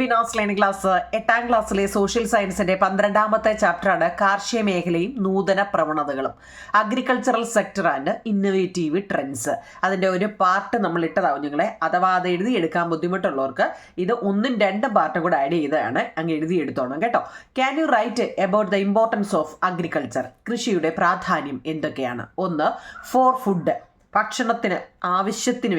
Bino's learning class 8ാം ക്ലാസ്സിലെ social സയൻസിന്റെ 12ാമത്തെ ചാപ്റ്ററാണ് കാർഷിക മേഖലയും നൂതന പ്രവണതകളും, agricultural sector and innovative trends. അതിന്റെ ഒരു പാർട്ട് നമ്മൾ ഇട്ടതാവും നിങ്ങളെ, അഥവാ അത് എഴുതിയെടുക്കാൻ ബുദ്ധിമുട്ടുള്ളവർക്ക് ഇത് 1ഉം 2ഉം പാർട്ടും കൂടെ ആഡ് ചെയ്താണ് അങ്ങ് എഴുതിയെടുത്തോണം കേട്ടോ. Can you write about the importance of agriculture? കൃഷിയുടെ പ്രാധാന്യം എന്തൊക്കെയാണ്? 1. ഫോർ ഫുഡ്, ഭക്ഷണത്തിന് ആവശ്യത്തിന്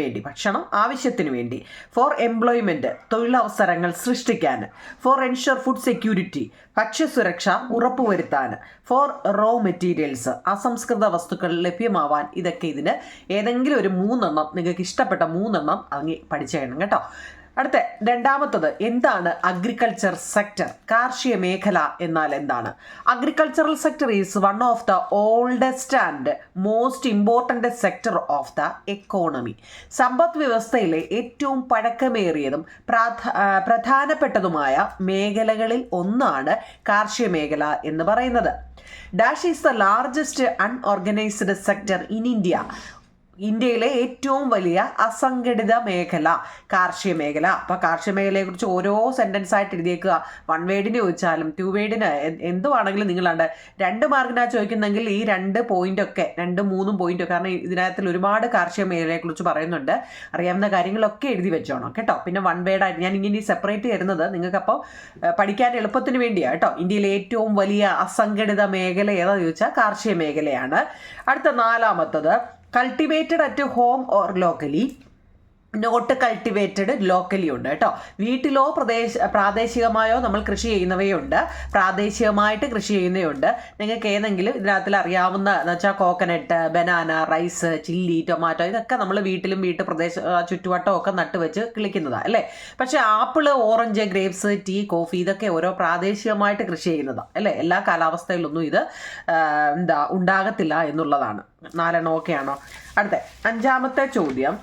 വേണ്ടി. ഫോർ എംപ്ലോയ്മെന്റ്, തൊഴിലവസരങ്ങൾ സൃഷ്ടിക്കാൻ. ഫോർ എൻഷുർ ഫുഡ് സെക്യൂരിറ്റി, ഭക്ഷ്യസുരക്ഷ ഉറപ്പുവരുത്താൻ. ഫോർ റോ മെറ്റീരിയൽസ്, അസംസ്കൃത വസ്തുക്കൾ ലഭ്യമാവാൻ. ഇതൊക്കെ ഇതിന് ഏതെങ്കിലും ഒരു 3 നിങ്ങൾക്ക് ഇഷ്ടപ്പെട്ട 3 അങ്ങ് പഠിച്ചേക്കണം കേട്ടോ. അടുത്ത 2ാമത്തത്, എന്താണ് അഗ്രികൾച്ചർ സെക്ടർ? കാർഷിക മേഖല എന്നാൽ എന്താണ്? Agricultural sector is one of the oldest and most important sector of the economy. സമ്പദ് വ്യവസ്ഥയിലെ ഏറ്റവും പഴക്കമേറിയതും പ്രധാനപ്പെട്ടതുമായ മേഖലകളിൽ ഒന്നാണ് കാർഷിക മേഖല എന്ന് പറയുന്നത്. Dash is the largest unorganised sector in India. ഇന്ത്യയിലെ ഏറ്റവും വലിയ അസംഘടിത മേഖല കാർഷിക മേഖല. അപ്പോൾ കാർഷിക മേഖലയെ കുറിച്ച് ഓരോ സെന്റൻസ് ആയിട്ട് എഴുതിയേക്കുക. 1 വേർഡിന് ചോദിച്ചാലും 2 വേർഡിന് എന്തുവാണെങ്കിലും നിങ്ങളാണ്ട് 2 മാർക്കിനാണ് ചോദിക്കുന്നെങ്കിൽ ഈ 2 പോയിന്റൊക്കെ 2, 3 പോയിന്റൊക്കെ, കാരണം ഇതിനകത്തിൽ ഒരുപാട് കാർഷിക മേഖലയെ കുറിച്ച് പറയുന്നുണ്ട്. അറിയാവുന്ന കാര്യങ്ങളൊക്കെ എഴുതി വെച്ചോണം കേട്ടോ. പിന്നെ 1 വേർഡായിട്ട് ഞാൻ ഇങ്ങനെ സെപ്പറേറ്റ് തരുന്നത് നിങ്ങൾക്ക് അപ്പോൾ പഠിക്കാൻ എളുപ്പത്തിന് വേണ്ടിയാണ് കേട്ടോ. ഇന്ത്യയിലെ ഏറ്റവും വലിയ അസംഘടിത മേഖല ഏതാണെന്ന് ചോദിച്ചാൽ കാർഷിക മേഖലയാണ്. അടുത്ത 4ാമത്തത്, cultivated at home or locally, not cultivated locally ഉണ്ട് കേട്ടോ. വീട്ടിലോ പ്രാദേശികമായോ നമ്മൾ കൃഷി ചെയ്യുന്നവയുണ്ട്, പ്രാദേശികമായിട്ട് കൃഷി ചെയ്യുന്നവയുണ്ട്. നിങ്ങൾക്ക് ഏതെങ്കിലും ഇതിനകത്തിൽ അറിയാവുന്ന എന്ന് വെച്ചാൽ coconut, banana, rice, chilli, tomato, ഇതൊക്കെ നമ്മൾ വീട്ടിലും ചുറ്റുവട്ടവും ഒക്കെ നട്ടുവെച്ച് കിളിക്കുന്നതാണ് അല്ലേ. പക്ഷേ apple, orange, grapes, tea, coffee ഇതൊക്കെ ഓരോ പ്രാദേശികമായിട്ട് കൃഷി ചെയ്യുന്നതാണ് അല്ലേ. എല്ലാ കാലാവസ്ഥയിലൊന്നും ഇത് ഉണ്ടാകത്തില്ല എന്നുള്ളതാണ്. 4 ഓക്കെയാണോ? അടുത്ത 5ാമത്തെ ചോദ്യം,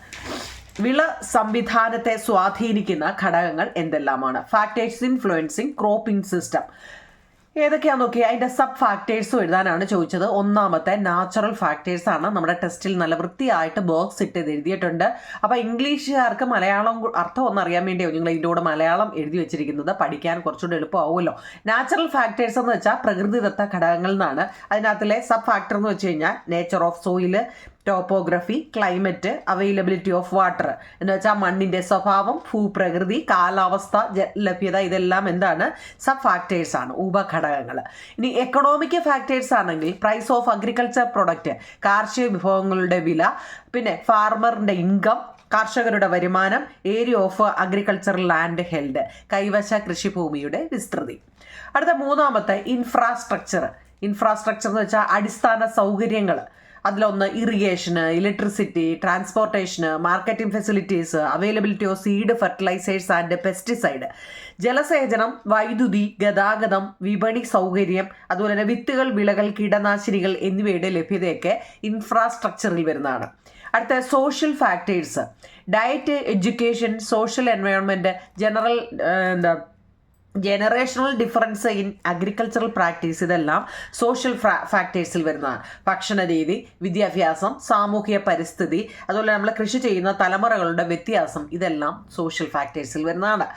വിള സംവിധാനത്തെ സ്വാധീനിക്കുന്ന ഘടകങ്ങൾ എന്തെല്ലാമാണ്? ഫാക്ടേഴ്സ് ഇൻഫ്ലുവൻസിങ് ക്രോപ്പിംഗ് സിസ്റ്റം ഏതൊക്കെയാണെന്ന് നോക്കി അതിൻ്റെ സബ് ഫാക്ടേഴ്സും എഴുതാനാണ് ചോദിച്ചത്. 1ാമത്തെ നാച്ചുറൽ ഫാക്ടേഴ്സ് ആണ്. നമ്മുടെ ടെസ്റ്റിൽ നല്ല വൃത്തിയായിട്ട് ബോക്സ് ഇട്ട് എഴുതിയിട്ടുണ്ട്. അപ്പോൾ ഇംഗ്ലീഷുകാർക്ക് മലയാളം അർത്ഥം ഒന്ന് അറിയാൻ വേണ്ടിയോ നിങ്ങൾ ഇതിൻ്റെ കൂടെ മലയാളം എഴുതി വെച്ചിരിക്കുന്നത്, പഠിക്കാൻ കുറച്ചുകൂടി എളുപ്പമാവുമല്ലോ. നാച്ചുറൽ ഫാക്ടേഴ്സ് എന്ന് വെച്ചാൽ പ്രകൃതിദത്ത ഘടകങ്ങൾ എന്നാണ്. അതിനകത്തിലെ സബ് ഫാക്ടർ എന്ന് വെച്ച് കഴിഞ്ഞാൽ nature of soil, topography, climate, availability of water എന്ന് വെച്ചാൽ മണ്ണിൻ്റെ സ്വഭാവം, ഭൂപ്രകൃതി, കാലാവസ്ഥ, ലഭ്യത, ഇതെല്ലാം എന്താണ്? സബ് ഫാക്ടേഴ്സ് ആണ്, ഉപഘടകങ്ങൾ. ഇനി എക്കണോമിക് ഫാക്ടേഴ്സ് ആണെങ്കിൽ പ്രൈസ് ഓഫ് അഗ്രികൾച്ചർ പ്രൊഡക്റ്റ്, കാർഷിക വിഭവങ്ങളുടെ വില, പിന്നെ ഫാർമറിൻ്റെ ഇൻകം, കർഷകരുടെ വരുമാനം, area of agricultural land held, കൈവശ കൃഷിഭൂമിയുടെ വിസ്തൃതി. അടുത്ത 3ാമത്തെ ഇൻഫ്രാസ്ട്രക്ചർ എന്ന് വെച്ചാൽ അടിസ്ഥാന സൗകര്യങ്ങൾ. അതിലൊന്ന് irrigation, electricity, transportation, marketing facilities, availability of seed, fertilisers and pesticide, ജലസേചനം, വൈദ്യുതി, ഗതാഗതം, വിപണി സൗകര്യം, അതുപോലെ തന്നെ വിത്തുകൾ, വിളകൾ, കീടനാശിനികൾ എന്നിവയുടെ ലഭ്യതയൊക്കെ ഇൻഫ്രാസ്ട്രക്ചറിൽ വരുന്നതാണ്. അടുത്ത social factors, diet, education, social environment, generational difference in agricultural practice, ഇതെല്ലാം സോഷ്യൽ ഫാക്ടേഴ്സിൽ വരുന്നതാണ്. ഭക്ഷണ രീതി, വിദ്യാഭ്യാസം, സാമൂഹിക പരിസ്ഥിതി, അതുപോലെ നമ്മൾ കൃഷി ചെയ്യുന്ന തലമുറകളുടെ വ്യത്യാസം, ഇതെല്ലാം സോഷ്യൽ ഫാക്ടേഴ്സിൽ വരുന്നതാണ്.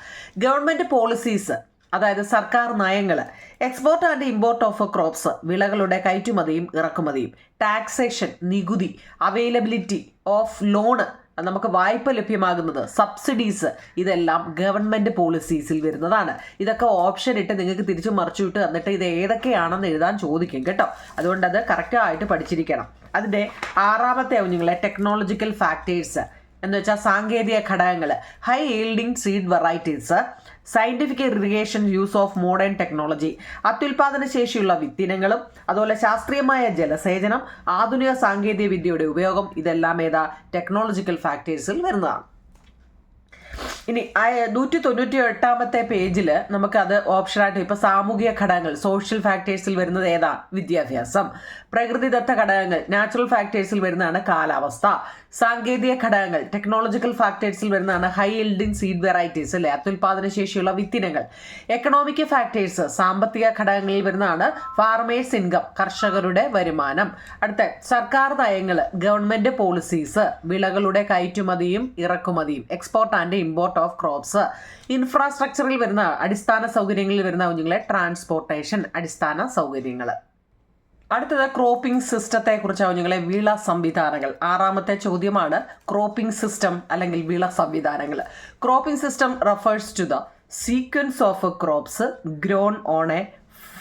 ഗവൺമെൻറ് പോളിസീസ്, അതായത് സർക്കാർ നയങ്ങൾ. Export and import of crops, വിളകളുടെ കയറ്റുമതിയും ഇറക്കുമതിയും. ടാക്സേഷൻ, നികുതി. അവൈലബിലിറ്റി ഓഫ് ലോണ്, നമുക്ക് വായ്പ ലഭ്യമാകുന്നത്. സബ്സിഡീസ്, ഇതെല്ലാം ഗവൺമെൻറ് പോളിസീസിൽ വരുന്നതാണ്. ഇതൊക്കെ ഓപ്ഷൻ ഇട്ട് നിങ്ങൾക്ക് തിരിച്ചു മറിച്ചു വിട്ട് എന്നിട്ട് ഇത് ഏതൊക്കെയാണെന്ന് എഴുതാൻ ചോദിക്കും കേട്ടോ. അതുകൊണ്ട് അത് കറക്റ്റായിട്ട് പഠിച്ചിരിക്കണം. അതിൻ്റെ 6ാമത്തെ നിങ്ങളെ ടെക്നോളജിക്കൽ ഫാക്ടേഴ്സ് എന്ന് വെച്ചാൽ സാങ്കേതിക ഘടകങ്ങൾ. High yielding seed varieties, scientific irrigation, use of modern technology, അത്യുൽപാദന ശേഷിയുള്ള വിത്തിനങ്ങളും, അതുപോലെ ശാസ്ത്രീയമായ ജലസേചനം, ആധുനിക സാങ്കേതിക വിദ്യയുടെ ഉപയോഗം, ഇതെല്ലാം ടെക്നോളജിക്കൽ ഫാക്ടേഴ്സിൽ വരുന്നതാണ്. ഇനി 198ാമത്തെ പേജിൽ നമുക്കത് ഓപ്ഷനായിട്ട് ഇപ്പോൾ സാമൂഹിക ഘടകങ്ങൾ സോഷ്യൽ ഫാക്ടേഴ്സിൽ വരുന്നത് ഏതാ? വിദ്യാഭ്യാസം. പ്രകൃതിദത്ത ഘടകങ്ങൾ നാച്ചുറൽ ഫാക്ടേഴ്സിൽ വരുന്നതാണ് കാലാവസ്ഥ. സാങ്കേതിക ഘടകങ്ങൾ ടെക്നോളജിക്കൽ ഫാക്ടേഴ്സിൽ വരുന്നതാണ് ഹൈ ഈൽഡിംഗ് സീഡ് വെറൈറ്റീസ് അല്ലെ, അത്യുൽപാദന ശേഷിയുള്ള വിത്തിനങ്ങൾ. എക്കണോമിക് ഫാക്ടേഴ്സ് സാമ്പത്തിക ഘടകങ്ങളിൽ വരുന്നതാണ് ഫാർമേഴ്സ് ഇൻകം, കർഷകരുടെ വരുമാനം. അടുത്ത സർക്കാർ നയങ്ങൾ ഗവൺമെന്റ് പോളിസീസ്, വിളകളുടെ കയറ്റുമതിയും ഇറക്കുമതിയും, export and import of crops. ഇൻഫ്രാസ്ട്രക്ചറിൽ വരുന്ന അടിസ്ഥാന സൗകര്യങ്ങളിൽ വരുന്ന കുഞ്ഞുങ്ങളെ ട്രാൻസ്പോർട്ടേഷൻ, അടിസ്ഥാന സൗകര്യങ്ങൾ. അടുത്തത് ക്രോപ്പിംഗ് സിസ്റ്റത്തെ കുറിച്ചാണ് കുഞ്ഞുങ്ങളെ, വിള സംവിധാനങ്ങൾ. 6ാമത്തെ ചോദ്യമാണ് ക്രോപ്പിംഗ് സിസ്റ്റം അല്ലെങ്കിൽ വിള സംവിധാനങ്ങൾ. Cropping system refers to the sequence of crops grown on a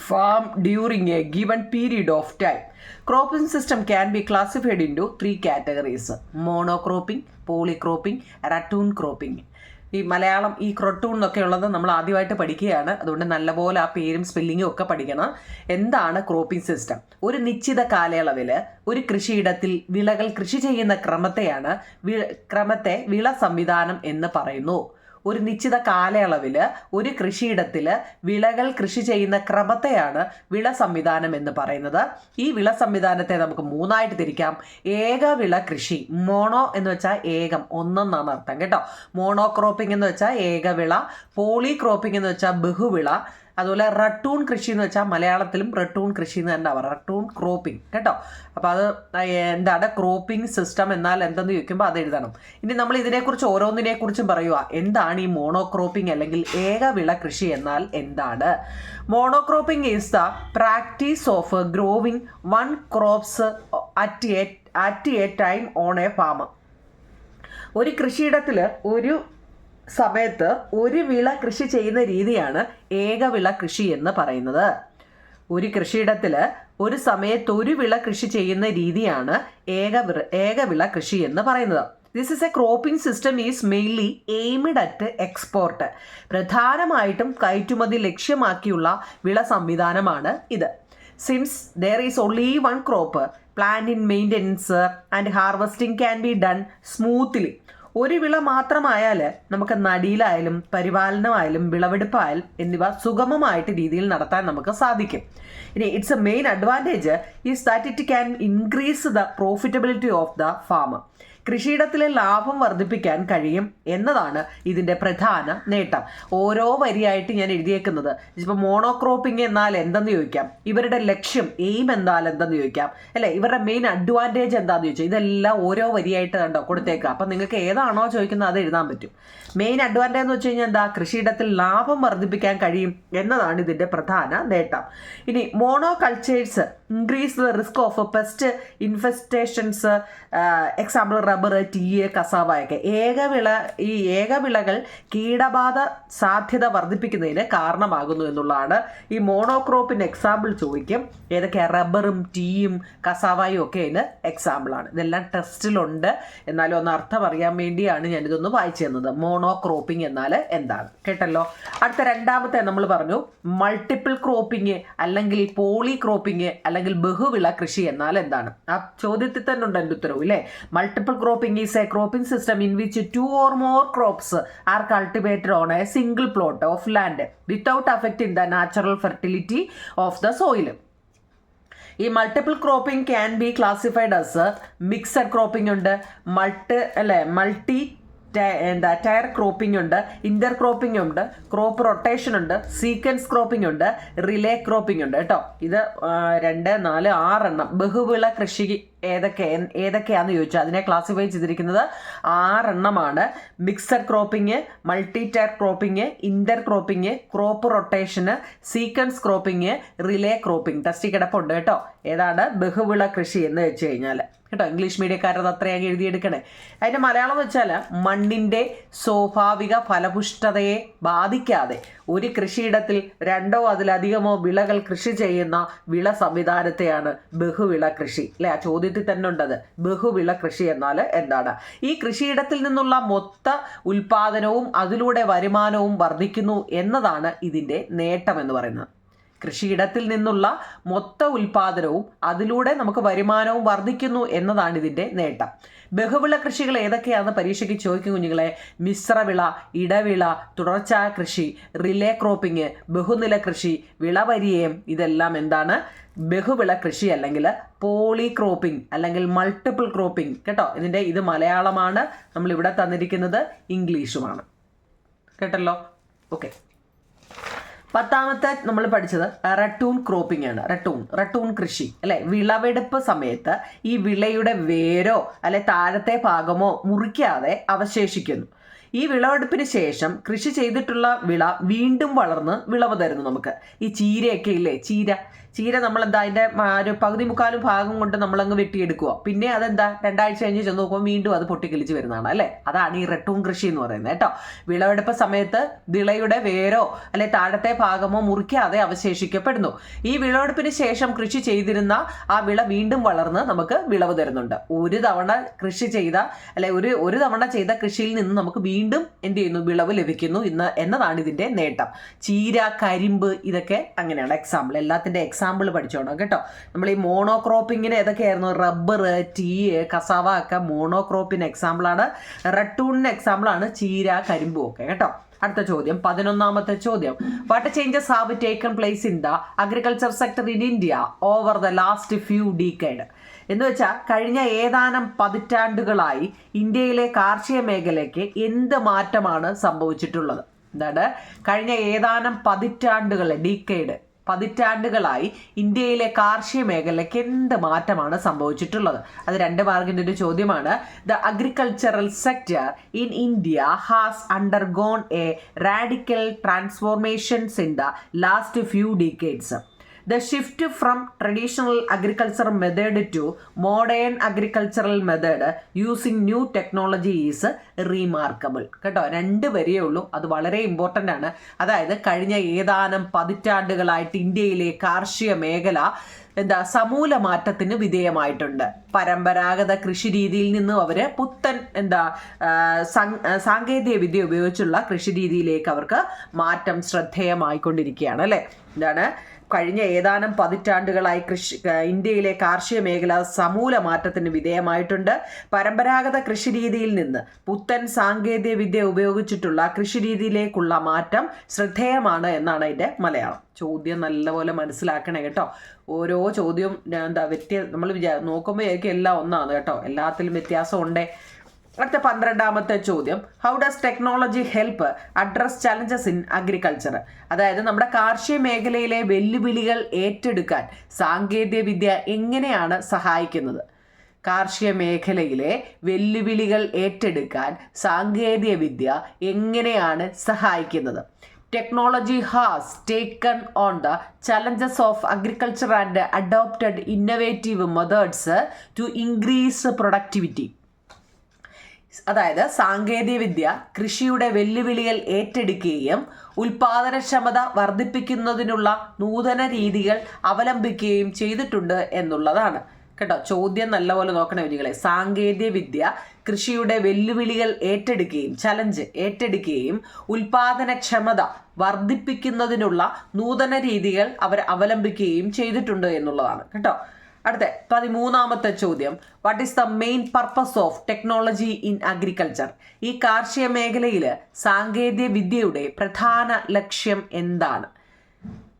farm during a given period of time. Cropping system can be classified into 3 categories: monocropping, polycropping, ratoon cropping. ഈ മലയാളം ഈ ക്രൊട്ടൂൺ എന്നൊക്കെ ഉള്ളത് നമ്മൾ ആദ്യമായിട്ട് പഠിക്കുകയാണ്, അതുകൊണ്ട് നല്ലപോലെ ആ പേരും സ്പെല്ലിങ്ങും ഒക്കെ പഠിക്കണം. എന്താണ് ക്രോപ്പിംഗ് സിസ്റ്റം? ഒരു നിശ്ചിത കാലയളവിൽ ഒരു കൃഷിയിടത്തിൽ വിളകൾ കൃഷി ചെയ്യുന്ന ക്രമത്തെ വിള സംവിധാനം എന്ന് പറയുന്നു. ഒരു നിശ്ചിത കാലയളവിൽ ഒരു കൃഷിയിടത്തിൽ വിളകൾ കൃഷി ചെയ്യുന്ന ക്രമത്തെയാണ് വിള സംവിധാനം എന്ന് പറയുന്നത്. ഈ വിള സംവിധാനത്തെ നമുക്ക് 3ആയിട്ട് തിരിക്കാം. ഏകവിള കൃഷി, മോണോ എന്ന് വെച്ചാൽ ഏകം, ഒന്നെന്നാണ് അർത്ഥം കേട്ടോ. മോണോ ക്രോപ്പിംഗ് എന്ന് വെച്ചാൽ ഏകവിള, പോളി ക്രോപ്പിംഗ് എന്ന് വെച്ചാൽ ബഹുവിള, അതുപോലെ റട്ടൂൺ കൃഷി എന്ന് വെച്ചാൽ മലയാളത്തിലും റട്ടൂൺ കൃഷി എന്ന് തന്നെ പറയാം, റട്ടൂൺ ക്രോപ്പിംഗ് കേട്ടോ. അപ്പോൾ അത് എന്താണ് ക്രോപ്പിംഗ് സിസ്റ്റം എന്നാൽ എന്തെന്ന് ചോദിക്കുമ്പോൾ അത് എഴുതണം. ഇനി നമ്മൾ ഇതിനെക്കുറിച്ച് ഓരോന്നിനെക്കുറിച്ചും പറയുക. എന്താണ് ഈ മോണോക്രോപ്പിംഗ് അല്ലെങ്കിൽ ഏകവിള കൃഷി എന്നാൽ എന്താണ്? Monocropping is the practice of growing one crops at a time on a farm. ഒരു കൃഷിയിടത്തിൽ ഒരു സമയത്ത് ഒരു വിള കൃഷി ചെയ്യുന്ന രീതിയാണ് ഏകവിള കൃഷി എന്ന് പറയുന്നത്. ഒരു കൃഷിയിടത്തിൽ ഒരു സമയത്ത് ഒരു വിള കൃഷി ചെയ്യുന്ന രീതിയാണ് ഏകവിള കൃഷി എന്ന് പറയുന്നത്. This is A cropping system is mainly aimed at export. പ്രധാനമായിട്ടും കയറ്റുമതി ലക്ഷ്യമാക്കിയുള്ള വിള സംവിധാനമാണ് ഇത്. Since there is only one crop, plant in maintenance and harvesting can be done smoothly. ഒരു വിള മാത്രമായാൽ നമുക്ക് നടീലായാലും പരിപാലനമായാലും വിളവെടുപ്പായാലും എന്നിവ സുഗമമായിട്ട് രീതിയിൽ നടത്താൻ നമുക്ക് സാധിക്കും. ഇനി it's a main advantage is that it can increase the profitability of the farm. കൃഷിയിടത്തിലെ ലാഭം വർദ്ധിപ്പിക്കാൻ കഴിയും എന്നതാണ് ഇതിൻ്റെ പ്രധാന നേട്ടം. ഓരോ വരിയായിട്ട് ഞാൻ എഴുതിയേക്കുന്നത്. ഇപ്പോൾ മോണോക്രോപ്പിംഗ് എന്നാൽ എന്തെന്ന് ചോദിക്കാം, ഇവരുടെ ലക്ഷ്യം എയിം എന്നാൽ എന്തെന്ന് ചോദിക്കാം, അല്ലേ, ഇവരുടെ മെയിൻ അഡ്വാൻറ്റേജ് എന്താണെന്ന് ചോദിച്ചാൽ ഇതെല്ലാം ഓരോ വരിയായിട്ട് കണ്ടോ കൊടുത്തേക്കാം. അപ്പം നിങ്ങൾക്ക് ഏതാണോ ചോദിക്കുന്നത് അത് എഴുതാൻ പറ്റും. മെയിൻ അഡ്വാൻറ്റേജ് എന്ന് വെച്ച് കഴിഞ്ഞാൽ എന്താ, കൃഷിയിടത്തിൽ ലാഭം വർദ്ധിപ്പിക്കാൻ കഴിയും എന്നതാണ് ഇതിൻ്റെ പ്രധാന നേട്ടം. ഇനി monocultures increase the risk of pest infestations, example rubber, tea, കസാവയൊക്കെ. ഈ ഏകവിളകൾ കീടബാധ സാധ്യത വർദ്ധിപ്പിക്കുന്നതിന് കാരണമാകുന്നു എന്നുള്ളതാണ്. ഈ മോണോക്രോപ്പിന് എക്സാമ്പിൾ ചോദിക്കും. ഏതൊക്കെയാണ്? റബ്ബറും ടീയും കസാവയും ഒക്കെ ഇതിന് എക്സാമ്പിളാണ്. ഇതെല്ലാം ടെസ്റ്റിലുണ്ട്, എന്നാലും ഒന്ന് അർത്ഥം അറിയാൻ വേണ്ടിയാണ് ഞാനിതൊന്ന് വായിച്ചു തന്നത്. മോണോക്രോപ്പിംഗ് എന്നാൽ എന്താണ് കേട്ടല്ലോ. അടുത്ത 2ാമത്തെ നമ്മൾ പറഞ്ഞു മൾട്ടിപ്പിൾ ക്രോപ്പിംഗ് അല്ലെങ്കിൽ പോളി ക്രോപ്പിംഗ് അല്ലെങ്കിൽ ബഹുവിള കൃഷി എന്നാൽ എന്താണ്. ആ ചോദ്യത്തിൽ തന്നെ ഉണ്ട് എൻ്റെ ഉത്തരവ് ഇല്ലേ. Multiple cropping is a cropping system in which 2 or more crops are cultivated on a single plot of land without affecting the natural fertility of the soil. ഈ multiple cropping can be classified as mixed cropping ഉണ്ട്, multi tier cropping ഉണ്ട്, intercropping ഉണ്ട്, crop rotation ഉണ്ട്, sequence cropping ഉണ്ട്, relay cropping ഉണ്ട് കേട്ടോ. ഇത് 2, 4, 6 എണ്ണം ബഹുവിള കൃഷി ഏതൊക്കെയാണെന്ന് ചോദിച്ചാൽ അതിനെ ക്ലാസിഫൈ ചെയ്തിരിക്കുന്നത് 6 എണ്ണമാണ്. Mixed cropping, multi tier cropping, inter cropping, crop rotation, sequence cropping, relay cropping. Test കിടപ്പുണ്ട് കേട്ടോ. ഏതാണ് ബഹുവിള കൃഷി എന്ന് വെച്ച് കഴിഞ്ഞാൽ കേട്ടോ. ഇംഗ്ലീഷ് മീഡിയക്കാരത് അത്രയായി എഴുതിയെടുക്കണേ. അതിൻ്റെ മലയാളം വെച്ചാൽ മണ്ണിൻ്റെ സ്വാഭാവിക ഫലപുഷ്ടതയെ ബാധിക്കാതെ ഒരു കൃഷിയിടത്തിൽ 2 അതിലധികമോ വിളകൾ കൃഷി ചെയ്യുന്ന വിള സംവിധാനത്തെയാണ് ബഹുവിള കൃഷി അല്ലേ. ആ ചോദ്യത്തിൽ തന്നെ ഉണ്ടത്. ബഹുവിള കൃഷി എന്നാൽ എന്താണ്? ഈ കൃഷിയിടത്തിൽ നിന്നുള്ള മൊത്ത ഉൽപാദനവും അതിലൂടെ വരുമാനവും വർദ്ധിക്കുന്നു എന്നതാണ് ഇതിൻ്റെ നേട്ടം എന്ന് പറയുന്നത്. കൃഷിയിടത്തിൽ നിന്നുള്ള മൊത്ത ഉൽപാദനവും അതിലൂടെ നമുക്ക് വരുമാനവും വർദ്ധിക്കുന്നു എന്നതാണ് ഇതിൻ്റെ നേട്ടം. ബഹുവിള കൃഷികൾ ഏതൊക്കെയാണെന്ന് പരീക്ഷയ്ക്ക് ചോദിക്കും കുഞ്ഞുങ്ങളെ. മിശ്രവിള, ഇടവിള, തുടർച്ചാ കൃഷി, റിലേ ക്രോപ്പിംഗ്, ബഹുനില കൃഷി, വിളപരിചയം, ഇതെല്ലാം എന്താണ്? ബഹുവിള കൃഷി അല്ലെങ്കിൽ പോളി ക്രോപ്പിംഗ് അല്ലെങ്കിൽ മൾട്ടിപ്പിൾ ക്രോപ്പിംഗ് കേട്ടോ. ഇത് മലയാളമാണ്, നമ്മളിവിടെ തന്നിരിക്കുന്നത് ഇംഗ്ലീഷുമാണ് കേട്ടല്ലോ. ഓക്കെ, 10ാമത്തെ നമ്മൾ പഠിച്ചത് റട്ടൂൺ ക്രോപ്പിംഗ് ആണ്. റട്ടൂൺ കൃഷി അല്ലെ. വിളവെടുപ്പ് സമയത്ത് ഈ വിളയുടെ വേരോ അല്ലെ താഴത്തെ ഭാഗമോ മുറിക്കാതെ അവശേഷിക്കുന്നു. ഈ വിളവെടുപ്പിന് ശേഷം കൃഷി ചെയ്തിട്ടുള്ള വിള വീണ്ടും വളർന്ന് വിളവ് തരുന്നു നമുക്ക്. ഈ ചീരയൊക്കെ ഇല്ലേ, ചീര നമ്മളെന്താ അതിൻ്റെ ഒരു പകുതി മുക്കാലും ഭാഗം കൊണ്ട് നമ്മളങ്ങ് വെട്ടിയെടുക്കുക. പിന്നെ അതെന്താ 2 ആഴ്ച കഴിഞ്ഞ് ചെന്ന് നോക്കുമ്പോൾ വീണ്ടും അത് പൊട്ടിക്കിളിച്ച് വരുന്നതാണ് അല്ലേ. അതാണ് ഈ റട്ടൂൺ കൃഷി എന്ന് പറയുന്നത് കേട്ടോ. വിളവെടുപ്പ് സമയത്ത് വിളയുടെ വേരോ അല്ലെ താഴത്തെ ഭാഗമോ മുറിക്കാതെ അവശേഷിക്കപ്പെടുന്നു. ഈ വിളവെടുപ്പിന് ശേഷം കൃഷി ചെയ്തിരുന്ന ആ വിള വീണ്ടും വളർന്ന് നമുക്ക് വിളവ് തരുന്നുണ്ട്. ഒരു തവണ കൃഷി ചെയ്ത അല്ലെ ഒരു തവണ ചെയ്ത കൃഷിയിൽ നിന്ന് നമുക്ക് വീണ്ടും എന്ത് ചെയ്യുന്നു, വിളവ് ലഭിക്കുന്നു എന്നതാണ് ഇതിൻ്റെ നേട്ടം. ചീര, കരിമ്പ് ഇതൊക്കെ അങ്ങനെയാണ് എക്സാമ്പിൾ. എല്ലാത്തിൻ്റെ എക്സാമ്പിൾ പഠിച്ചോണം കേട്ടോ. നമ്മൾ ഈ മോണോക്രോപ്പിങ്ങിന് ഏതൊക്കെയായിരുന്നു, റബ്ബർ, ടീ, കസാവ ഒക്കെ മോണോക്രോപ്പിന് എക്സാമ്പിളാണ്. റട്ടൂണിന് എക്സാമ്പിളാണ് ചീര, കരിമ്പും ഒക്കെ കേട്ടോ. അടുത്ത ചോദ്യം, 11ാമത്തെ ചോദ്യം. What changes have taken place in the agriculture sector in India over the last few decade? എന്ന് വെച്ചാൽ കഴിഞ്ഞ ഏതാനും പതിറ്റാണ്ടുകളായി ഇന്ത്യയിലെ കാർഷിക മേഖലയ്ക്ക് എന്ത് മാറ്റമാണ് സംഭവിച്ചിട്ടുള്ളത്? എന്താണ് കഴിഞ്ഞ ഏതാനും പതിറ്റാണ്ടുകളായി ഇന്ത്യയിലെ കാർഷിക മേഖലയ്ക്ക് എന്ത് മാറ്റമാണ് സംഭവിച്ചിട്ടുള്ളത്? അത് 2 മാർക്കിൻ്റെ ഒരു ചോദ്യമാണ്. The agricultural sector in India has undergone A radical transformations in the last few decades. The shift from traditional agricultural method to modern agricultural method using new technology is remarkable. കേട്ടോ, 2 വരിയേ ഉള്ളൂ, അത് വളരെ ഇമ്പോർട്ടൻ്റ് ആണ്. അതായത് കഴിഞ്ഞ ഏതാനും പതിറ്റാണ്ടുകളായിട്ട് ഇന്ത്യയിലെ കാർഷിക മേഖല സമൂല മാറ്റത്തിന് വിധേയമായിട്ടുണ്ട്. പരമ്പരാഗത കൃഷി രീതിയിൽ നിന്നും അവർ പുത്തൻ സാങ്കേതിക വിദ്യ ഉപയോഗിച്ചുള്ള കൃഷി രീതിയിലേക്ക് അവർക്ക് മാറ്റം ശ്രദ്ധേയമായിക്കൊണ്ടിരിക്കുകയാണ് അല്ലേ. എന്താണ് കഴിഞ്ഞ ഏതാനും പതിറ്റാണ്ടുകളായി ഇന്ത്യയിലെ കാർഷിക മേഖല സമൂല മാറ്റത്തിന് വിധേയമായിട്ടുണ്ട്. പരമ്പരാഗത കൃഷി രീതിയിൽ നിന്ന് പുത്തൻ സാങ്കേതിക വിദ്യ ഉപയോഗിച്ചിട്ടുള്ള കൃഷി രീതിയിലേക്കുള്ള മാറ്റം ശ്രദ്ധേയമാണ് എന്നാണ് അതിൻ്റെ മലയാളം. ചോദ്യം നല്ലപോലെ മനസ്സിലാക്കണേ കേട്ടോ. ഓരോ ചോദ്യവും നമ്മൾ നോക്കുമ്പോൾ എല്ലാം ഒന്നാണ് കേട്ടോ, എല്ലാത്തിലും വ്യത്യാസം ഉണ്ടേ. അടുത്ത 12ാമത്തെ ചോദ്യം, how does technology help address challenges in agriculture? അതായത് നമ്മുടെ കാർഷിക മേഖലയിലെ വെല്ലുവിളികൾ ഏറ്റെടുക്കാൻ സാങ്കേതിക വിദ്യ എങ്ങനെയാണ് സഹായിക്കുന്നത്? കാർഷിക മേഖലയിലെ വെല്ലുവിളികൾ ഏറ്റെടുക്കാൻ സാങ്കേതിക വിദ്യ എങ്ങനെയാണ് സഹായിക്കുന്നത്? Technology has taken on the challenges of agriculture and adopted innovative methods to increase productivity. അതായത് സാങ്കേതിക വിദ്യ കൃഷിയുടെ വെല്ലുവിളികൾ ഏറ്റെടുക്കുകയും ഉൽപാദനക്ഷമത വർദ്ധിപ്പിക്കുന്നതിനുള്ള നൂതന രീതികൾ അവലംബിക്കുകയും ചെയ്തിട്ടുണ്ട് എന്നുള്ളതാണ് കേട്ടോ. ചോദ്യം നല്ലപോലെ നോക്കണേ കുഞ്ഞുങ്ങളെ. സാങ്കേതിക വിദ്യ കൃഷിയുടെ വെല്ലുവിളികൾ ഏറ്റെടുക്കുകയും ഉൽപാദനക്ഷമത വർദ്ധിപ്പിക്കുന്നതിനുള്ള നൂതന രീതികൾ അവർ അവലംബിക്കുകയും ചെയ്തിട്ടുണ്ട് എന്നുള്ളതാണ് കേട്ടോ. അടുത്ത 13ാമത്തെ ചോദ്യം, what is the main purpose of technology in agriculture? ഈ കാർഷിക മേഖലയിൽ സാങ്കേതിക വിദ്യയുടെ പ്രധാന ലക്ഷ്യം എന്താണ്?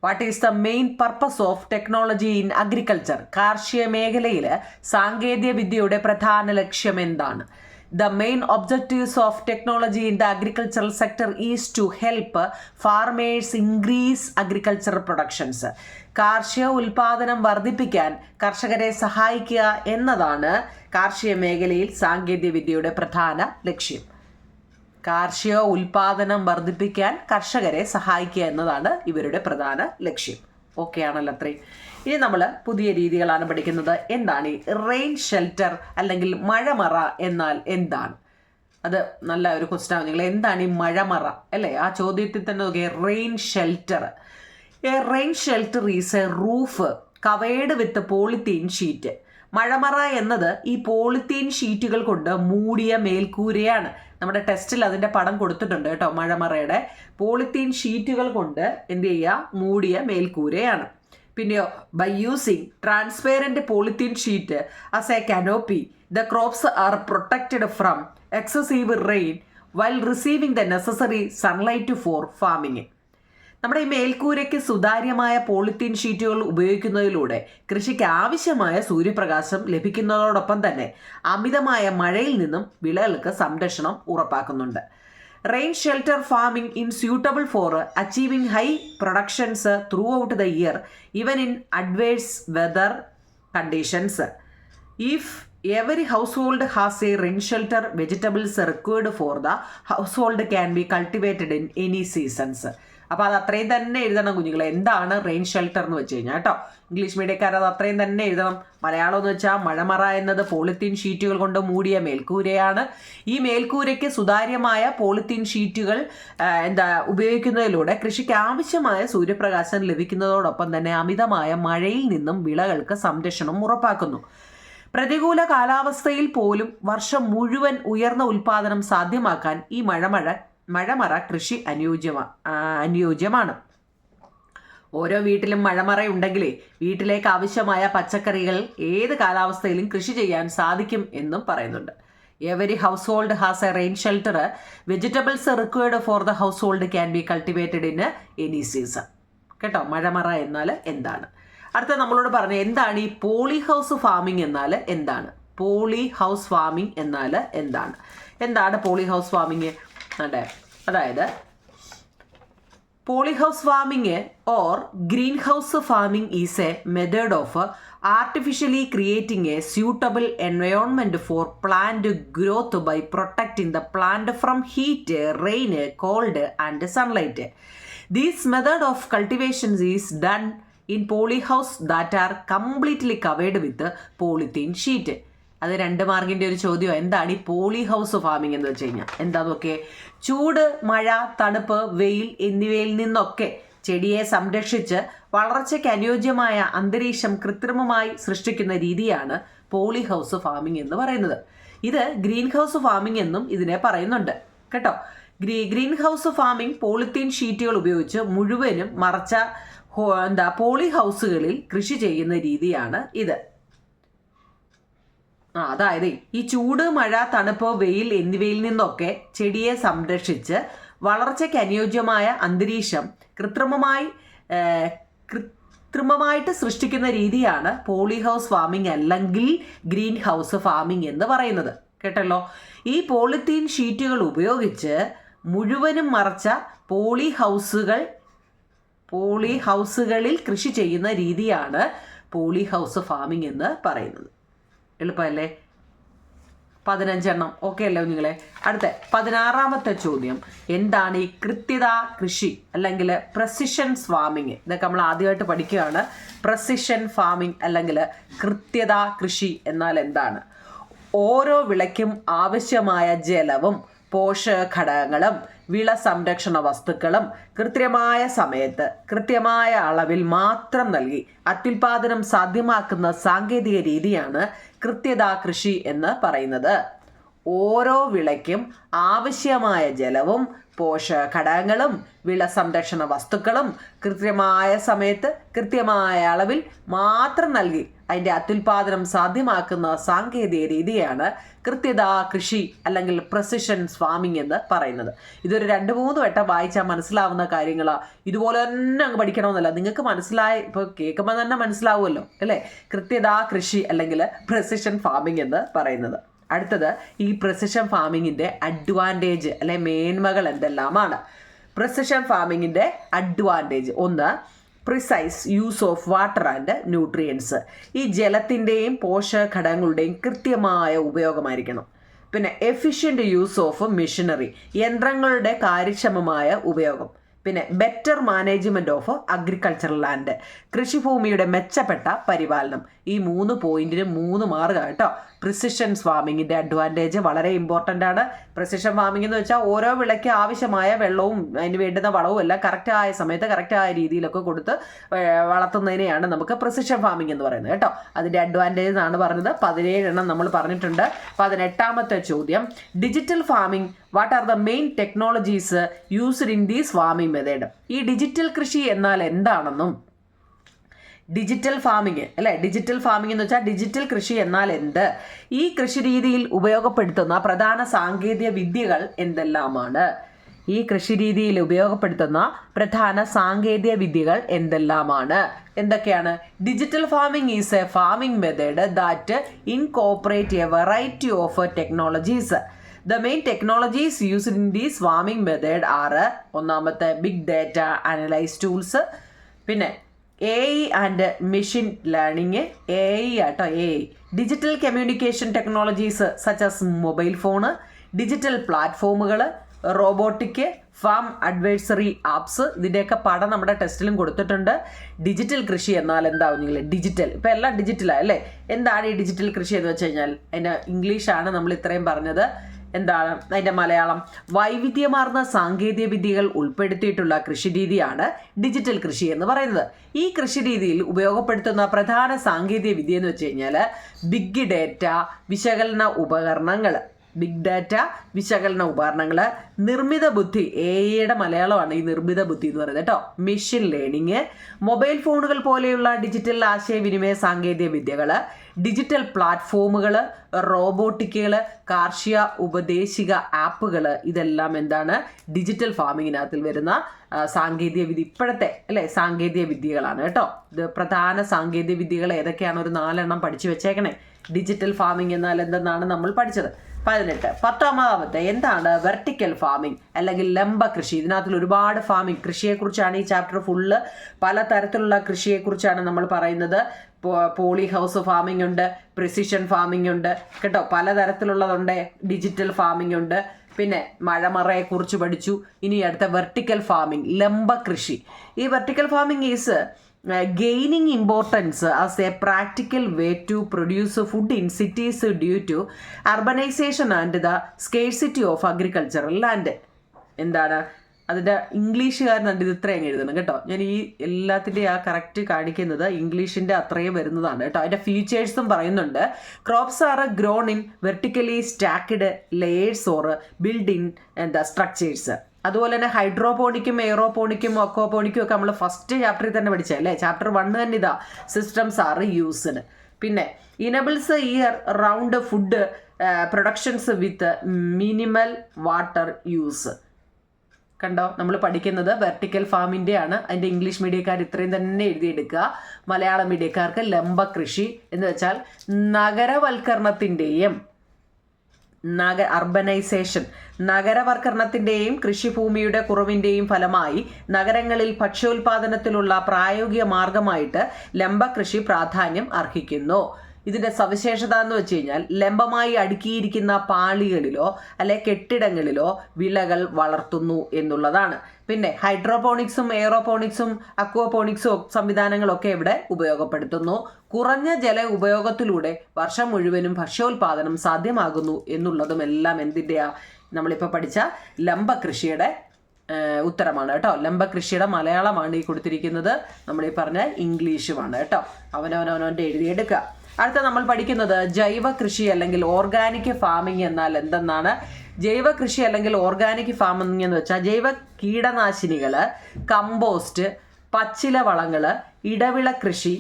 What is the main purpose of technology in agriculture? കാർഷിക മേഖലയിൽ സാങ്കേതിക വിദ്യയുടെ പ്രധാന ലക്ഷ്യം എന്താണ്? The main objectives of technology in the agricultural sector is to help farmers increase agricultural productions. കാർഷിക ഉൽപാദനം വർദ്ധിപ്പിക്കാൻ കർഷകരെ സഹായിക്കുക എന്നതാണ് കാർഷിക മേഖലയിൽ സാങ്കേതിക വിദ്യയുടെ പ്രധാന ലക്ഷ്യം. കാർഷിക ഉൽപാദനം വർദ്ധിപ്പിക്കാൻ കർഷകരെ സഹായിക്കുക എന്നതാണ് ഇവരുടെ പ്രധാന ലക്ഷ്യം. ഓക്കെ ആണല്ലോ അത്രയും. ഇനി നമ്മൾ പുതിയ രീതികളാണ് പഠിക്കുന്നത്. എന്താണ് ഈ റെയിൻ ഷെൽട്ടർ അല്ലെങ്കിൽ മഴമറ എന്നാൽ എന്താണ്? അത് നല്ല ഒരു ക്വസ്റ്റ്യൻ ആണ് നിങ്ങൾ. എന്താണ് ഈ മഴമറ അല്ലേ? ആ ചോദ്യത്തിൽ തന്നെ നോക്കിയാൽ rain shelter. A rain shelter is a roof covered with polythene sheet. മഴമറ എന്നത് ഈ പോളിത്തീൻ ഷീറ്റുകൾ കൊണ്ട് മൂടിയ മേൽക്കൂരയാണ്. നമ്മുടെ ടെസ്റ്റിൽ അതിൻ്റെ പടം കൊടുത്തിട്ടുണ്ട് കേട്ടോ. മഴമറയുടെ പോളിത്തീൻ ഷീറ്റുകൾ കൊണ്ട് എന്ത് ചെയ്യുക, മൂടിയ മേൽക്കൂരയാണ്. പിന്നെയോ, by using transparent polythene sheet as a canopy the crops are protected from excessive rain while receiving the necessary sunlight for farming. നമ്മുടെ ഈ മേൽക്കൂരയ്ക്ക് സുതാര്യമായ പോളിത്തീൻ ഷീറ്റുകൾ ഉപയോഗിക്കുന്നതിലൂടെ കൃഷിക്ക് ആവശ്യമായ സൂര്യപ്രകാശം ലഭിക്കുന്നതോടൊപ്പം തന്നെ അമിതമായ മഴയിൽ നിന്നും വിളകൾക്ക് സംരക്ഷണം ഉറപ്പാക്കുന്നുണ്ട്. Rain shelter farming is suitable for achieving high productions throughout the year, even in adverse weather conditions. If every house hold has A rain shelter. Vegetables required for the house hold can be cultivated in any seasons. അപ്പോൾ അത് അത്രയും തന്നെ എഴുതണം കുഞ്ഞുങ്ങളെ. എന്താണ് rain shelter എന്ന് വെച്ച് കഴിഞ്ഞാൽ കേട്ടോ, ഇംഗ്ലീഷ് മീഡിയക്കാർ അത് അത്രയും തന്നെ എഴുതണം. മലയാളം എന്ന് വെച്ചാൽ മഴമറ എന്നത് പോളിത്തീൻ ഷീറ്റുകൾ കൊണ്ട് മൂടിയ മേൽക്കൂരയാണ്. ഈ മേൽക്കൂരയ്ക്ക് സുതാര്യമായ പോളിത്തീൻ ഷീറ്റുകൾ ഉപയോഗിക്കുന്നതിലൂടെ കൃഷിക്ക് ആവശ്യമായ സൂര്യപ്രകാശം ലഭിക്കുന്നതോടൊപ്പം തന്നെ അമിതമായ മഴയിൽ നിന്നും വിളകൾക്ക് സംരക്ഷണം ഉറപ്പാക്കുന്നു. പ്രതികൂല കാലാവസ്ഥയിൽ പോലും വർഷം മുഴുവൻ ഉയർന്ന ഉൽപാദനം സാധ്യമാക്കാൻ ഈ മഴമറ കൃഷി അനുയോജ്യമാണ്. ഓരോ വീട്ടിലും മഴമറ ഉണ്ടെങ്കിലേ വീട്ടിലേക്ക് ആവശ്യമായ പച്ചക്കറികൾ ഏത് കാലാവസ്ഥയിലും കൃഷി ചെയ്യാൻ സാധിക്കും എന്നും പറയുന്നുണ്ട്. Every house hold has A rain shelter. Vegetables required for the house hold can be cultivated in any season. കേട്ടോ, മഴമറ എന്നാൽ എന്താണ്? അടുത്ത നമ്മളോട് പറഞ്ഞ എന്താണ് ഈ പോളി ഹൗസ് ഫാമിംഗ് എന്നാൽ എന്താണ്? പോളി ഹൗസ് ഫാമിംഗ് എന്നാൽ എന്താണ്? എന്താണ് പോളി ഹൗസ് ഫാമിംഗ്? അതായത് poly house farming or green house farming is a method of artificially creating a suitable environment for plant growth by protecting the plant from heat, rain, cold and sunlight. This method of cultivation is done in poly house that are completely covered with polythene sheet. അത് 2 മാർക്കിൻ്റെ ഒരു ചോദ്യം. എന്താണ് ഈ poly house farming എന്ന് വെച്ച് കഴിഞ്ഞാൽ? എന്താ നോക്കേ, ചൂട്, മഴ, തണുപ്പ്, വെയിൽ എന്നിവയിൽ നിന്നൊക്കെ ചെടിയെ സംരക്ഷിച്ച് വളർച്ചയ്ക്ക് അനുയോജ്യമായ അന്തരീക്ഷം കൃത്രിമമായി സൃഷ്ടിക്കുന്ന രീതിയാണ് പോളി ഹൗസ് ഫാമിംഗ് എന്ന് പറയുന്നത്. ഇത് ഗ്രീൻ ഹൗസ് ഫാമിംഗ് എന്നും ഇതിനെ പറയുന്നുണ്ട് കേട്ടോ. ഗ്രീൻ ഹൗസ് ഫാമിംഗ് പോളിത്തീൻ ഷീറ്റുകൾ ഉപയോഗിച്ച് മുഴുവനും മറച്ച പോളി ഹൗസുകളിൽ കൃഷി ചെയ്യുന്ന രീതിയാണ് ഇത്. അതായത് ഈ ചൂട്, മഴ, തണുപ്പ്, വെയിൽ എന്നിവയിൽ നിന്നൊക്കെ ചെടിയെ സംരക്ഷിച്ച് വളർച്ചയ്ക്ക് അനുയോജ്യമായ അന്തരീക്ഷം കൃത്രിമമായിട്ട് സൃഷ്ടിക്കുന്ന രീതിയാണ് പോളി ഹൗസ് ഫാമിംഗ് അല്ലെങ്കിൽ ഗ്രീൻ ഹൗസ് ഫാമിംഗ് എന്ന് പറയുന്നത്. കേട്ടല്ലോ, ഈ പോളിത്തീൻ ഷീറ്റുകൾ ഉപയോഗിച്ച് മുഴുവനും മറച്ച പോളി ഹൗസുകളിൽ കൃഷി ചെയ്യുന്ന രീതിയാണ് പോളി ഹൗസ് ഫാമിംഗ് എന്ന് പറയുന്നത്. എളുപ്പമല്ലേ? 15 ഓക്കെ അല്ലേ നിങ്ങളെ? അടുത്ത 16ാമത്തെ ചോദ്യം, എന്താണ് ഈ കൃത്യത കൃഷി അല്ലെങ്കിൽ പ്രസിഷൻ ഫാമിംഗ്? ഇതൊക്കെ നമ്മൾ ആദ്യമായിട്ട് പഠിക്കുകയാണ്. പ്രസിഷൻ ഫാമിംഗ് അല്ലെങ്കിൽ കൃത്യത കൃഷി എന്നാൽ എന്താണ്? ഓരോ വിളയ്ക്കും ആവശ്യമായ ജലവും പോഷകഘടകങ്ങളും വിള സംരക്ഷണ വസ്തുക്കളും കൃത്യമായ സമയത്ത് കൃത്യമായ അളവിൽ മാത്രം നൽകി അത്യുൽപാദനം സാധ്യമാക്കുന്ന സാങ്കേതിക രീതിയാണ് കൃത്യത കൃഷി എന്ന് പറയുന്നത്. ഓരോ വിളയ്ക്കും ആവശ്യമായ ജലവും പോഷകഘടകങ്ങളും വിള സംരക്ഷണ വസ്തുക്കളും കൃത്യമായ സമയത്ത് കൃത്യമായ അളവിൽ മാത്രം നൽകി അതിൻ്റെ അത്യുൽപാദനം സാധ്യമാക്കുന്ന സാങ്കേതിക രീതിയാണ് കൃത്യത കൃഷി അല്ലെങ്കിൽ പ്രസിഷൻ ഫാമിംഗ് എന്ന് പറയുന്നത്. ഇതൊരു 2-3 വട്ടം വായിച്ചാൽ മനസ്സിലാവുന്ന കാര്യങ്ങളാണ്. ഇതുപോലെ തന്നെ അങ്ങ് പഠിക്കണമെന്നല്ല, നിങ്ങൾക്ക് ഇപ്പോൾ കേൾക്കുമ്പോൾ തന്നെ മനസ്സിലാവുമല്ലോ അല്ലേ? കൃത്യത കൃഷി അല്ലെങ്കിൽ പ്രസിഷൻ ഫാമിംഗ് എന്ന് പറയുന്നത്. അടുത്തത് ഈ പ്രസിഷൻ ഫാമിങ്ങിൻ്റെ അഡ്വാൻറ്റേജ് അല്ലെ മേന്മകൾ എന്തെല്ലാമാണ്? പ്രസിഷൻ ഫാമിങ്ങിൻ്റെ advantage: 1, precise use of water and nutrients. ഈ ജലത്തിൻ്റെയും പോഷകഘടകങ്ങളുടെയും കൃത്യമായ ഉപയോഗമായിരിക്കണം. പിന്നെ എഫിഷ്യൻ്റ് യൂസ് ഓഫ് മെഷീനറി, യന്ത്രങ്ങളുടെ കാര്യക്ഷമമായ ഉപയോഗം. പിന്നെ better management of agricultural land, കൃഷിഭൂമിയുടെ മെച്ചപ്പെട്ട പരിപാലനം. ഈ 3 പോയിന്റിന് 3 മാർക്ക് കേട്ടോ. പ്രിസിഷൻ ഫാമിങ്ങിൻ്റെ അഡ്വാൻറ്റേജ് വളരെ ഇമ്പോർട്ടൻ്റ് ആണ്. പ്രിസിഷൻ ഫാമിംഗ് എന്ന് വെച്ചാൽ ഓരോ വിളയ്ക്ക് ആവശ്യമായ വെള്ളവും അതിന് വേണ്ടുന്ന വളവും എല്ലാം കറക്റ്റായ സമയത്ത് കറക്റ്റായ രീതിയിലൊക്കെ കൊടുത്ത് വളർത്തുന്നതിനെയാണ് നമുക്ക് പ്രിസിഷൻ ഫാമിംഗ് എന്ന് പറയുന്നത് കേട്ടോ. അതിൻ്റെ അഡ്വാൻറ്റേജ് ആണ് പറഞ്ഞത്. 17 നമ്മൾ പറഞ്ഞിട്ടുണ്ട്. 18ാമത്തെ ചോദ്യം, digital farming, what are the main technologies used in these farming method? ഈ ഡിജിറ്റൽ കൃഷി എന്നാൽ എന്താണെന്നും ഡിജിറ്റൽ ഫാമിംഗ് അല്ലേ, ഡിജിറ്റൽ ഫാമിംഗ് എന്ന് വെച്ചാൽ ഡിജിറ്റൽ കൃഷി എന്നാൽ എന്ത്, ഈ കൃഷി രീതിയിൽ ഉപയോഗപ്പെടുത്തുന്ന പ്രധാന സാങ്കേതിക വിദ്യകൾ എന്തെല്ലാമാണ്? ഈ കൃഷി രീതിയിൽ ഉപയോഗപ്പെടുത്തുന്ന പ്രധാന സാങ്കേതിക വിദ്യകൾ എന്തെല്ലാമാണ്? എന്തൊക്കെയാണ്? Digital farming is a farming method that incorporate A variety of technologies. The main technologies used in this farming method are: 1, big data analyze tools, പിന്നെ AI and machine learning, AI ആട്ടോ, AI. Digital communication technologies such as mobile phone, digital പ്ലാറ്റ്ഫോമുകൾ, robotic, farm advisory apps, ഇതിൻ്റെയൊക്കെ പടം നമ്മുടെ ടെസ്റ്റിലും കൊടുത്തിട്ടുണ്ട്. Digital കൃഷി എന്നാൽ എന്താവും നിങ്ങൾ? ഡിജിറ്റൽ, ഇപ്പം എല്ലാം ഡിജിറ്റലാണ് അല്ലേ? എന്താണ് ഈ ഡിജിറ്റൽ കൃഷി എന്ന് വെച്ച് കഴിഞ്ഞാൽ അതിൻ്റെ ഇംഗ്ലീഷാണ് നമ്മൾ ഇത്രയും പറഞ്ഞത്. എന്താണ് അതിൻ്റെ മലയാളം? വൈവിധ്യമാർന്ന സാങ്കേതിക വിദ്യകൾ ഉൾപ്പെടുത്തിയിട്ടുള്ള കൃഷിരീതിയാണ് ഡിജിറ്റൽ കൃഷി എന്ന് പറയുന്നത്. ഈ കൃഷിരീതിയിൽ ഉപയോഗപ്പെടുത്തുന്ന പ്രധാന സാങ്കേതിക വിദ്യ എന്ന് വെച്ച് കഴിഞ്ഞാൽ ബിഗ് ഡാറ്റ വിശകലന ഉപകരണങ്ങൾ, ബിഗ് ഡാറ്റ വിശകലന ഉപകരണങ്ങൾ, നിർമ്മിത ബുദ്ധി, AI മലയാളമാണ് ഈ നിർമ്മിത ബുദ്ധി എന്ന് പറയുന്നത് കേട്ടോ, മെഷീൻ ലേണിംഗ്, മൊബൈൽ ഫോണുകൾ പോലെയുള്ള ഡിജിറ്റൽ ആശയവിനിമയ സാങ്കേതിക വിദ്യകൾ, ഡിജിറ്റൽ പ്ലാറ്റ്ഫോമുകൾ, റോബോട്ടിക്കുകൾ, കാർഷിക ഉപദേശിക ആപ്പുകൾ, ഇതെല്ലാം എന്താണ്? ഡിജിറ്റൽ ഫാമിങ്ങിനകത്തിൽ വരുന്ന സാങ്കേതിക വിദ്യ, ഇപ്പോഴത്തെ അല്ലേ സാങ്കേതിക വിദ്യകളാണ് കേട്ടോ. ഇത് പ്രധാന സാങ്കേതിക വിദ്യകൾ ഏതൊക്കെയാണ്? ഒരു 4 എണ്ണം പഠിച്ചു വെച്ചേക്കണേ. ഡിജിറ്റൽ ഫാമിംഗ് എന്നാൽ എന്തെന്നാണ് നമ്മൾ പഠിച്ചത്. 18. 10ാമത്തെ എന്താണ് വെർട്ടിക്കൽ ഫാമിംഗ് അല്ലെങ്കിൽ ലംബ കൃഷി? ഇതിനകത്തിൽ ഒരുപാട് ഫാമിംഗ് കൃഷിയെക്കുറിച്ചാണ് ഈ ചാപ്റ്റർ ഫുള്ള്. പലതരത്തിലുള്ള കൃഷിയെക്കുറിച്ചാണ് നമ്മൾ പറയുന്നത്. പോളി ഹൗസ് ഫാമിംഗ് ഉണ്ട്, പ്രിസിഷൻ ഫാമിംഗ് ഉണ്ട് കേട്ടോ, പലതരത്തിലുള്ളതുണ്ട്. ഡിജിറ്റൽ ഫാമിംഗ് ഉണ്ട്, പിന്നെ മഴമറയെ കുറിച്ച് പഠിച്ചു. ഇനി അടുത്ത വെർട്ടിക്കൽ ഫാമിംഗ്, ലംബ കൃഷി. ഈ vertical farming is gaining importance as a practical way to produce food in cities due to urbanization and the scarcity of agricultural land. എന്താണ് അതിൻ്റെ ഇംഗ്ലീഷുകാരനുണ്ട് ഇത് ഇത്രയും എഴുതണം കേട്ടോ. ഞാൻ ഈ എല്ലാത്തിൻ്റെ ആ കറക്റ്റ് കാണിക്കുന്നത് ഇംഗ്ലീഷിൻ്റെ അത്രയും വരുന്നതാണ് കേട്ടോ. അതിൻ്റെ ഫീച്ചേഴ്സും പറയുന്നുണ്ട്. Crops are grown in vertically stacked layers or build in എന്താ സ്ട്രക്ചേഴ്സ്. അതുപോലെ തന്നെ ഹൈഡ്രോപോണിക്കും എയറോപോണിക്കും ഒക്കോപോണിക്കും ഒക്കെ നമ്മൾ ഫസ്റ്റ് ചാപ്റ്ററിൽ തന്നെ പഠിച്ചല്ലേ. ചാപ്റ്റർ 1 തന്നെ ഇതാ, സിസ്റ്റംസ് ആർ യൂസ്ഡ്. പിന്നെ enables year round food productions with minimal water use. കണ്ടോ, നമ്മൾ പഠിക്കുന്നത് വെർട്ടിക്കൽ ഫാമിൻ്റെ ആണ്. അതിൻ്റെ ഇംഗ്ലീഷ് മീഡിയക്കാർ ഇത്രയും തന്നെ എഴുതിയെടുക്കുക. മലയാളം മീഡിയക്കാർക്ക് ലംബ കൃഷി എന്ന് വെച്ചാൽ നഗരവൽക്കരണത്തിൻ്റെയും അർബനൈസേഷൻ, നഗരവൽക്കരണത്തിൻ്റെയും കൃഷിഭൂമിയുടെ കുറവിൻ്റെയും ഫലമായി നഗരങ്ങളിൽ ഭക്ഷ്യോൽപാദനത്തിലുള്ള പ്രായോഗിക മാർഗമായിട്ട് ലംബ കൃഷി പ്രാധാന്യം അർഹിക്കുന്നു. ഇതിൻ്റെ സവിശേഷത എന്ന് വെച്ച് കഴിഞ്ഞാൽ ലംബമായി അടുക്കിയിരിക്കുന്ന പാളികളിലോ അല്ലെ കെട്ടിടങ്ങളിലോ വിളകൾ വളർത്തുന്നു എന്നുള്ളതാണ്. പിന്നെ ഹൈഡ്രോപോണിക്സും എയറോപോണിക്സും അക്വാപോണിക്സും സംവിധാനങ്ങളൊക്കെ ഇവിടെ ഉപയോഗപ്പെടുത്തുന്നു. കുറഞ്ഞ ജല ഉപയോഗത്തിലൂടെ വർഷം മുഴുവനും ഭക്ഷ്യോൽപാദനം സാധ്യമാകുന്നു എന്നുള്ളതും എല്ലാം എന്തിൻ്റെയാ? നമ്മളിപ്പോൾ പഠിച്ച ലംബ കൃഷിയുടെ ഉത്തരമാണ് കേട്ടോ. ലംബ കൃഷിയുടെ മലയാളമാണ് ഈ കൊടുത്തിരിക്കുന്നത്. നമ്മളീ പറഞ്ഞ ഇംഗ്ലീഷുമാണ് കേട്ടോ. അവനവനവനവൻ്റെ എഴുതിയെടുക്കുക. അടുത്ത നമ്മൾ പഠിക്കുന്നത് ജൈവ കൃഷി അല്ലെങ്കിൽ ഓർഗാനിക് ഫാമിംഗ് എന്നാൽ എന്തെന്നാണ്. ജൈവ കൃഷി അല്ലെങ്കിൽ ഓർഗാനിക് ഫാമിംഗ് എന്ന് വെച്ചാൽ ജൈവ കീടനാശിനികൾ, കമ്പോസ്റ്റ്, പച്ചില വളങ്ങൾ, ഇടവിള കൃഷി,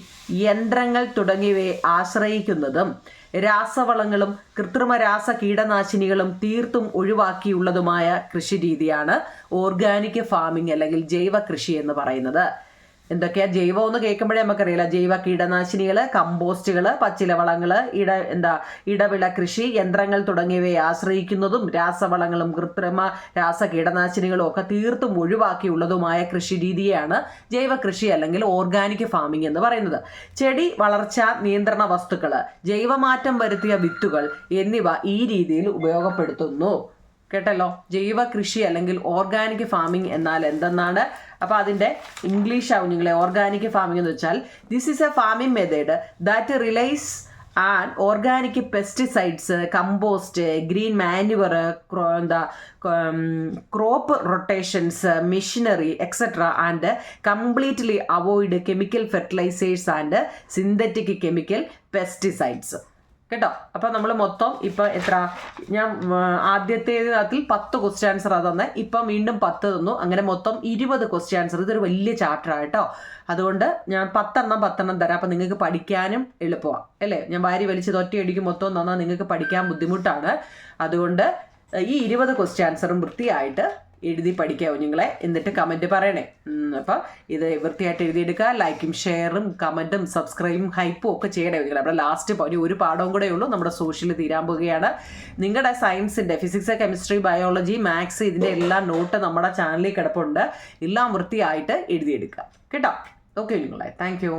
യന്ത്രങ്ങൾ തുടങ്ങിയവയെ ആശ്രയിക്കുന്നതും രാസവളങ്ങളും കൃത്രിമ രാസ കീടനാശിനികളും തീർത്തും ഒഴിവാക്കിയുള്ളതുമായ കൃഷി രീതിയാണ് ഓർഗാനിക് ഫാമിംഗ് അല്ലെങ്കിൽ ജൈവ കൃഷി എന്ന് പറയുന്നത്. എന്തൊക്കെയാ ജൈവം എന്ന് കേൾക്കുമ്പോഴേ നമുക്കറിയില്ല. ജൈവ കീടനാശിനികൾ, കമ്പോസ്റ്റുകൾ, പച്ചിലവളങ്ങൾ, ഇടവിള കൃഷി, യന്ത്രങ്ങൾ തുടങ്ങിയവയെ ആശ്രയിക്കുന്നതും രാസവളങ്ങളും കൃത്രിമ രാസ കീടനാശിനികളും ഒക്കെ തീർത്തും ഒഴിവാക്കിയുള്ളതുമായ കൃഷി രീതിയാണ് ജൈവ കൃഷി അല്ലെങ്കിൽ ഓർഗാനിക് ഫാമിംഗ് എന്ന് പറയുന്നത്. ചെടി വളർച്ച നിയന്ത്രണ വസ്തുക്കൾ, ജൈവമാറ്റം വരുത്തിയ വിത്തുകൾ എന്നിവ ഈ രീതിയിൽ ഉപയോഗപ്പെടുത്തുന്നു. കേട്ടല്ലോ, ജൈവ കൃഷി അല്ലെങ്കിൽ ഓർഗാനിക് ഫാമിംഗ് എന്നാൽ എന്തെന്നാണ്. അപ്പോൾ അതിൻ്റെ ഇംഗ്ലീഷ് ആവും നിങ്ങളെ. ഓർഗാനിക് ഫാമിംഗ് എന്ന് വെച്ചാൽ this is a farming method that relies an organic pesticides, compost, green manure, crop rotations, machinery etcetera and completely avoid chemical fertilisers and synthetic chemical pesticides. കേട്ടോ. അപ്പോൾ നമ്മൾ മൊത്തം ഇപ്പം എത്ര, ഞാൻ ആദ്യത്തേതിനകത്തിൽ 10 ക്വസ്റ്റ്യൻ ആൻസർ തന്നെ, ഇപ്പം വീണ്ടും 10 തന്നു. അങ്ങനെ മൊത്തം 20 ക്വസ്റ്റ്യൻ ആൻസർ. ഇതൊരു വലിയ ചാപ്റ്ററാണ് കേട്ടോ. അതുകൊണ്ട് ഞാൻ 10 എണ്ണം തരാം. അപ്പം നിങ്ങൾക്ക് പഠിക്കാനും എളുപ്പമാണ് അല്ലേ. ഞാൻ വാരി വലിച്ചത് ഒറ്റയടിക്ക് മൊത്തം തന്നാൽ നിങ്ങൾക്ക് പഠിക്കാൻ ബുദ്ധിമുട്ടാണ്. അതുകൊണ്ട് ഈ 20 ക്വസ്റ്റ്യൻ ആൻസറും വൃത്തിയായിട്ട് എഴുതി പഠിക്കാവൂ നിങ്ങളെ. എന്നിട്ട് കമൻറ്റ് പറയണേ. അപ്പം ഇത് വൃത്തിയായിട്ട് എഴുതിയെടുക്കുക. ലൈക്കും ഷെയറും കമൻറ്റും സബ്സ്ക്രൈബും ഹൈപ്പും ഒക്കെ ചെയ്യണേ നിങ്ങൾ. നമ്മുടെ ലാസ്റ്റ് ഒരു പാഠവും കൂടെ ഉള്ളൂ, നമ്മുടെ സോഷ്യൽ തീരാൻ പോവുകയാണ്. നിങ്ങളുടെ സയൻസിൻ്റെ ഫിസിക്സ്, കെമിസ്ട്രി, ബയോളജി, മാത്സ് ഇതിൻ്റെ എല്ലാ നോട്ട് നമ്മുടെ ചാനലിൽ കിടപ്പുണ്ട്. എല്ലാം വൃത്തിയായിട്ട് എഴുതിയെടുക്കുക കേട്ടോ. ഓക്കെ നിങ്ങളെ താങ്ക് യു.